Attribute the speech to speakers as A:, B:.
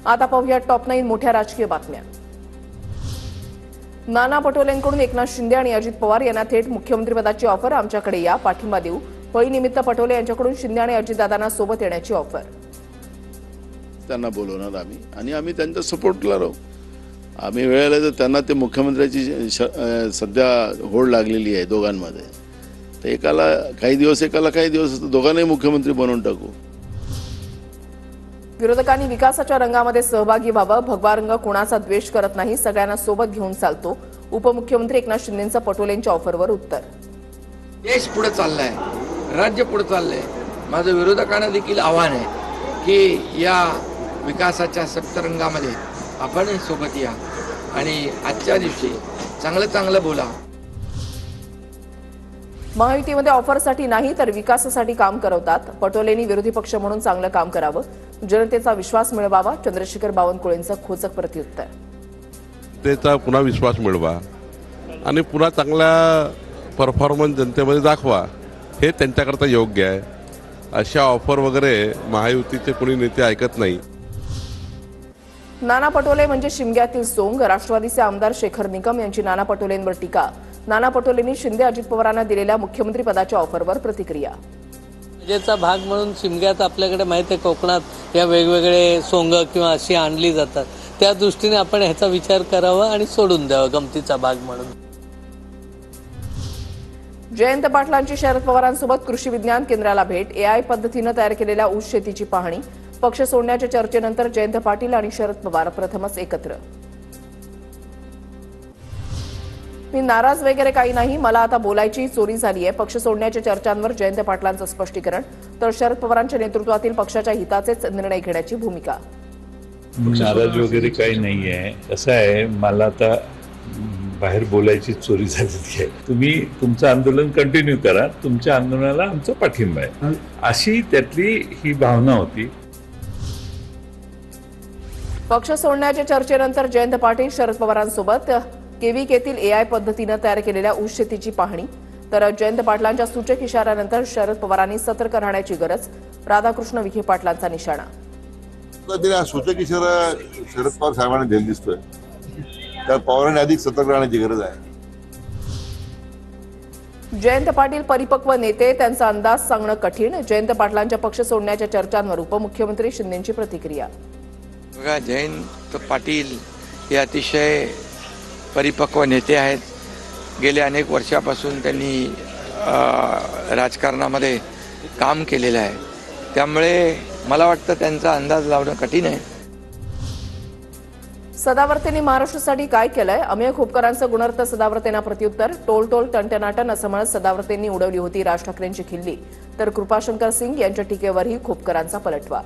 A: आता पाहूया टॉप 9 मोठ्या राजकीय बातम्या। नाना पटोलेंकडून एकनाथ शिंदे आणि अजित पवार यांना थेट मुख्यमंत्रीपदाची ऑफर। आमच्याकडे या, पाठिंबा देऊ। होळीनिमित्त पटोले यांच्याकडून शिंदे आणि अजितदादांना सोबत येण्याची ऑफर।
B: त्यांना बोलवणार आम्ही आणि आम्ही त्यांच्या सपोर्टला राहू। आम्ही वेळेला तर त्यांना ते मुख्यमंत्र्याची सध्या होड लागलेली आहे दोघांमध्ये, तर एकाला काही दिवस दोघांनाही मुख्यमंत्री बनवून टाकू।
A: विरोधकांनी विकासाच्या रंगामध्ये सहभागी व्हावं। भगवा रंग कोणाचा द्वेष करत नाही, सगळ्यांना सोबत घेऊन चालतो। उपमुख्यमंत्री एकनाथ शिंदेंचं पटोलेंच्या ऑफरवर उत्तर।
C: देश पुढे चाललाय, राज्य पुढे चाललंय। माझं विरोधकांना देखील आव्हान आहे की या विकासाच्या सप्तरंगामध्ये आपणही सोबत या आणि आजच्या दिवशी चांगलं बोला।
A: महायुतीमध्ये ऑफरसाठी नाही तर विकासासाठी काम करवतात। पटोलेंनी विरोधी पक्ष म्हणून चांगलं काम करावं, जनतेचा विश्वास मिळवावा। चंद्रशेखर बावनकुळेंचं खोचक प्रत्युत्तर।
D: जनतेचा पुन्हा विश्वास मिळवा आणि पुन्हा चांगला परफॉर्मन्स जनतेमध्ये दाखवा, हे त्यांच्याकरता योग्य आहे। अशा ऑफर वगैरे महायुतीचे कोणी नेते ऐकत नाही।
A: नाना पटोले म्हणजे शिमग्यातील सोंग। राष्ट्रवादीचे आमदार शेखर निकम यांची नाना पटोलेंवर टीका। नाना पटोलेंनी शिंदे अजित पवारांना दिलेल्या मुख्यमंत्रीपदाच्या ऑफरवर प्रतिक्रिया।
E: त्याचा भाग म्हणून शिमग्यात आपल्याकडे माहिती आहे कोकणात या वेगवेगळे सोंग किंवा अशी आणली जातात, त्या दृष्टीने आपण ह्याचा विचार करावा आणि सोडून द्यावा गमतीचा भाग म्हणून।
A: जयंत पाटलांची शरद पवारांसोबत कृषी विज्ञान केंद्राला भेट। एआय पद्धतीनं तयार केलेल्या ऊस शेतीची पाहणी। पक्ष सोडण्याच्या चर्चेनंतर जयंत पाटील आणि शरद पवार प्रथमच एकत्र। मी नाराज वगैरे काही नाही, मला आता बोलायची चोरी झाली आहे। पक्ष सोडण्याच्या चर्चांवर जयंत पाटलांचं स्पष्टीकरण, तर शरद पवारांच्या नेतृत्वातील पक्षाच्या हिताचेच निर्णय घेण्याची भूमिका।
F: नाराज वगैरे काही नाही आहे। कसं आहे, मला आता बाहेर बोलायची चोरी झालेली आहे। तुम्ही तुमचं आंदोलन कंटिन्यू करा, तुमच्या आंदोलनाला आमचा पाठिंबा आहे, अशी त्यातली ही भावना होती।
A: पक्ष सोडण्याच्या चर्चेनंतर जयंत पाटील शरद पवारांसोबत केविकेतील एआय पद्धतीनं तयार केलेल्या ऊस शेतीची पाहणी, तर जयंत पाटलांच्या सूचक इशाऱ्यानंतर शरद पवारांनी सतर्क राहण्याची गरज। राधाकृष्ण विखे पाटलांचा निशाणा।
G: सूचक इशारा शरद पवार साहेबांना दिला दिसतोय, तर पवारांनी अधिक सतर्क राहण्याची गरज आहे।
A: जयंत पाटील परिपक्व नेते, त्यांचा अंदाज सांगणं कठीण। जयंत पाटलांच्या पक्ष सोडण्याच्या चर्चांवर उपमुख्यमंत्री शिंदेंची प्रतिक्रिया।
C: बघा, जयंत पाटील हे अतिशय परिपक्व नेते आहेत। गेल्या अनेक वर्षापासून त्यांनी राजकारणामध्ये काम केलेलं आहे, त्यामुळे मला वाटतं त्यांचा अंदाज लावणं कठीण आहे।
A: सदावर्तेंनी महाराष्ट्रासाठी काय केलंय? अमेय खोपकरांचं गुणर्थ सदावर्तेंना प्रत्युत्तर। टोल टोल टंटनाटन असं म्हणत सदावर्तेंनी उडवली होती राज ठाकरेंची खिल्ली, तर कृपाशंकर सिंग यांच्या टीकेवरही खोपकरांचा पलटवार।